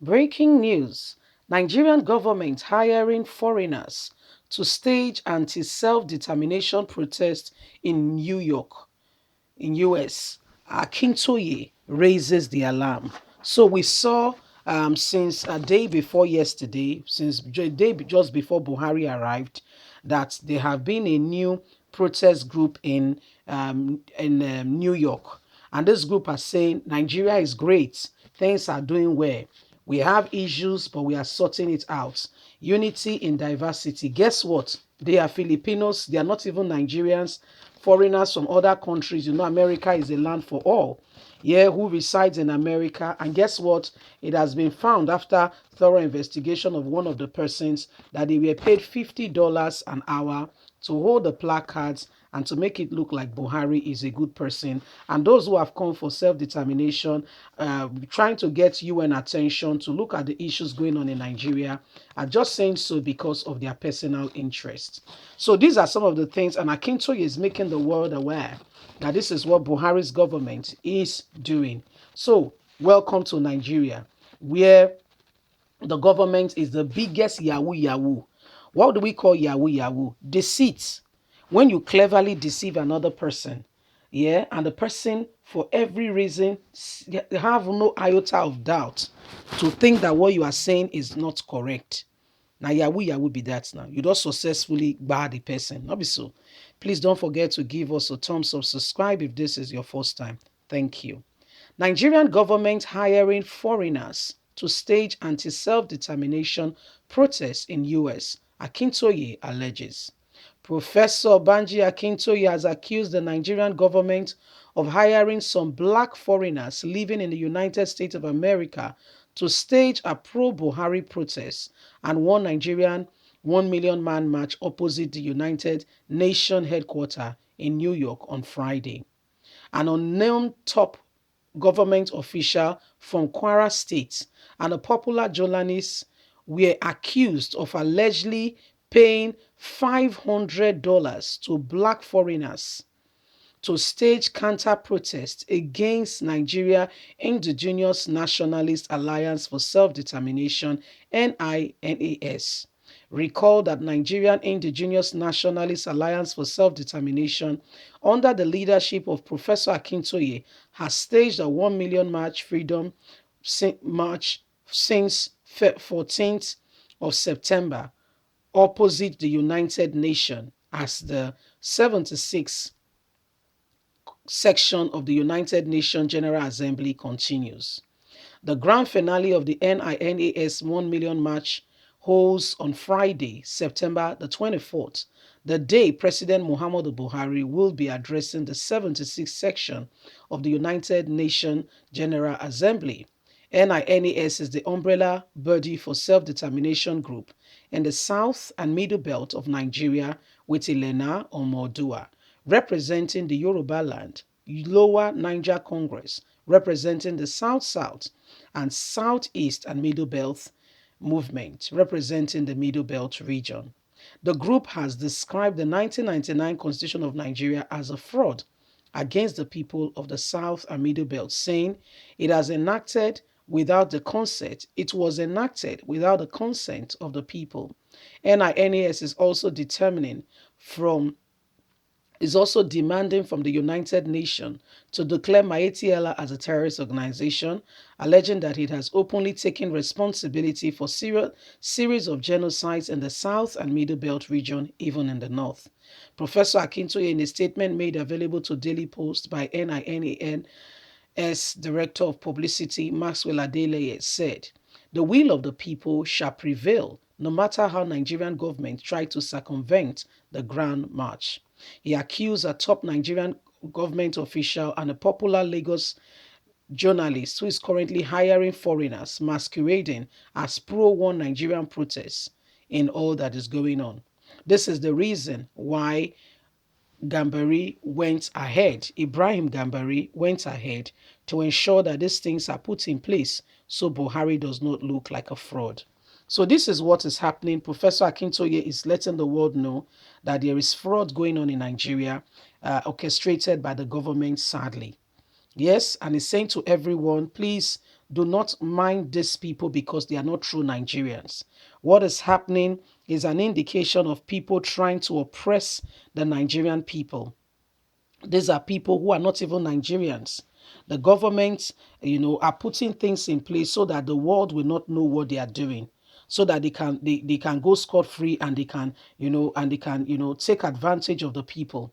Breaking news. Nigerian government hiring foreigners to stage anti-self-determination protest in New York, in US. Akintoye raises the alarm. So we saw since a day before yesterday, since the day just before Buhari arrived, that there have been a new protest group in New York, and this group are saying Nigeria is great, things are doing well. We have issues, but we are sorting it out. Unity in diversity. Guess what? They are Filipinos. They are not even Nigerians. Foreigners from other countries. You know, America is a land for all. Yeah, who resides in America. And guess what? It has been found after thorough investigation of one of the persons that they were paid $50 an hour to hold the placards and to make it look like Buhari is a good person. And those who have come for self-determination, trying to get UN attention to look at the issues going on in Nigeria, are just saying so because of their personal interest. So these are some of the things, and Akintoye is making the world aware that this is what Buhari's government is doing. So welcome to Nigeria, where the government is the biggest Yahoo Yahoo. What do we call Yahoo Yahoo? Deceit. When you cleverly deceive another person, yeah, and the person, for every reason, they have no iota of doubt to think that what you are saying is not correct. Now, Yahoo Yahoo be that now. You don't successfully bar the person. Not be so. Please don't forget to give us a thumbs up, subscribe if this is your first time. Thank you. Nigerian government hiring foreigners to stage anti-self-determination protests in US, Akintoye alleges. Professor Banji Akintoye has accused the Nigerian government of hiring some black foreigners living in the United States of America to stage a pro-Buhari protest and one Nigerian 1 million man march opposite the United Nations headquarters in New York on Friday. An unnamed top government official from Kwara State and a popular journalist were accused of allegedly paying $500 to black foreigners to stage counter-protest against Nigeria Indigenous Nationalist Alliance for Self-Determination, NINAS. Recall that Nigerian Indigenous Nationalist Alliance for Self-Determination, under the leadership of Professor Akintoye, has staged a 1 million march freedom march since 14th of September opposite the United Nations as the 76th section of the United Nations General Assembly continues. The grand finale of the NINAS 1 million march holds on Friday, September the 24th, the day President Muhammadu Buhari will be addressing the 76th section of the United Nations General Assembly. NINAS is the umbrella body for self-determination group in the south and middle belt of Nigeria, with Elena Omodua representing the Yoruba land, Lower Niger Congress representing the South-South, and Southeast and Middle Belt movement representing the Middle Belt region. The group has described the 1999 Constitution of Nigeria as a fraud against the people of the South and Middle Belt, saying it was enacted without the consent of the people. NINAS is also demanding from the United Nations to declare Maetiela as a terrorist organization, alleging that it has openly taken responsibility for series of genocides in the South and Middle Belt region, even in the North. Professor Akintoye, in a statement made available to Daily Post by NINAS Director of Publicity Maxwell Adeleye, said, "The will of the people shall prevail, no matter how Nigerian government try to circumvent the Grand March." He accused a top Nigerian government official and a popular Lagos journalist who is currently hiring foreigners masquerading as pro-one Nigerian protests in all that is going on. This is the reason why Ibrahim Gambari went ahead to ensure that these things are put in place so Buhari does not look like a fraud. So this is what is happening. Professor Akintoye is letting the world know that there is fraud going on in Nigeria, orchestrated by the government, sadly. Yes, and he's saying to everyone, please do not mind these people because they are not true Nigerians. What is happening is an indication of people trying to oppress the Nigerian people. These are people who are not even Nigerians. The government, are putting things in place so that the world will not know what they are doing, so that they can go scot free, and they can take advantage of the people.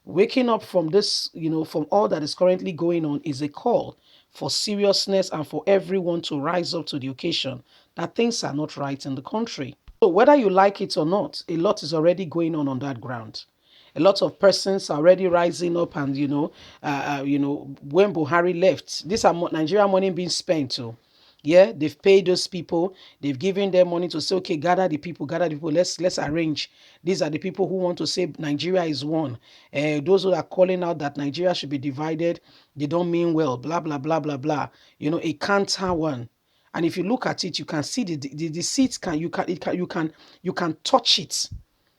Waking up from this, from all that is currently going on, is a call for seriousness and for everyone to rise up to the occasion that things are not right in the country. So whether you like it or not, a lot is already going on that ground. A lot of persons are already rising up, and when Buhari left, these are Nigeria money being spent too. Yeah, they've paid those people. They've given them money to say, okay, gather the people, gather the people. Let's arrange. These are the people who want to say Nigeria is one. Those who are calling out that Nigeria should be divided, they don't mean well. Blah blah blah blah blah. A counter one. And if you look at it, you can see the seats. You can touch it.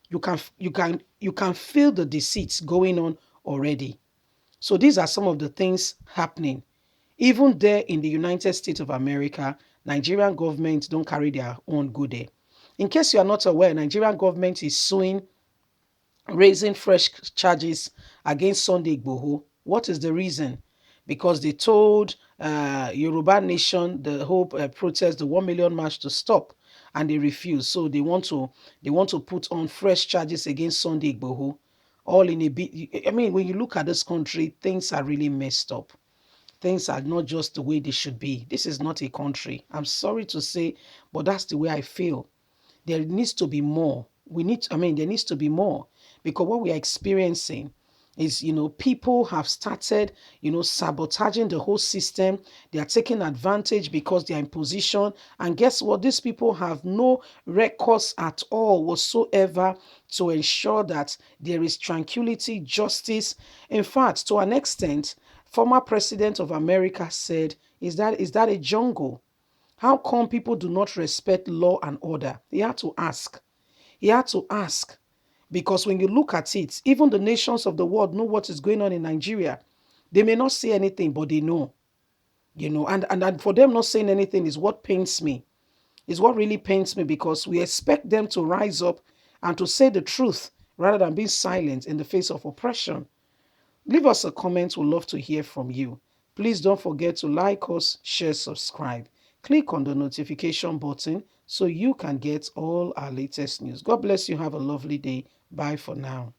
You can feel the deceit going on already. So these are some of the things happening. Even there in the United States of America, Nigerian government don't carry their own good there. In case you are not aware, Nigerian government is suing, raising fresh charges against Sunday Igboho. What is the reason? Because they told Yoruba Nation, the whole protest, the 1 million march, to stop, and they refused. So they want to put on fresh charges against Sunday Igboho. All in a bit. I mean, when you look at this country, things are really messed up. Things are not just the way they should be. This is not a country. I'm sorry to say, but that's the way I feel. There needs to be more. There needs to be more, because what we are experiencing is, people have started, sabotaging the whole system. They are taking advantage because they are in position. And guess what? These people have no records at all whatsoever to ensure that there is tranquility, justice. In fact, to an extent, former president of America said, is that a jungle? How come people do not respect law and order? He had to ask. He had to ask. Because when you look at it, even the nations of the world know what is going on in Nigeria. They may not say anything, but they know. And for them not saying anything is what pains me. Is what really pains me, because we expect them to rise up and to say the truth rather than being silent in the face of oppression. Leave us a comment. We'd love to hear from you. Please don't forget to like us, share, subscribe. Click on the notification button so you can get all our latest news. God bless you. Have a lovely day. Bye for now.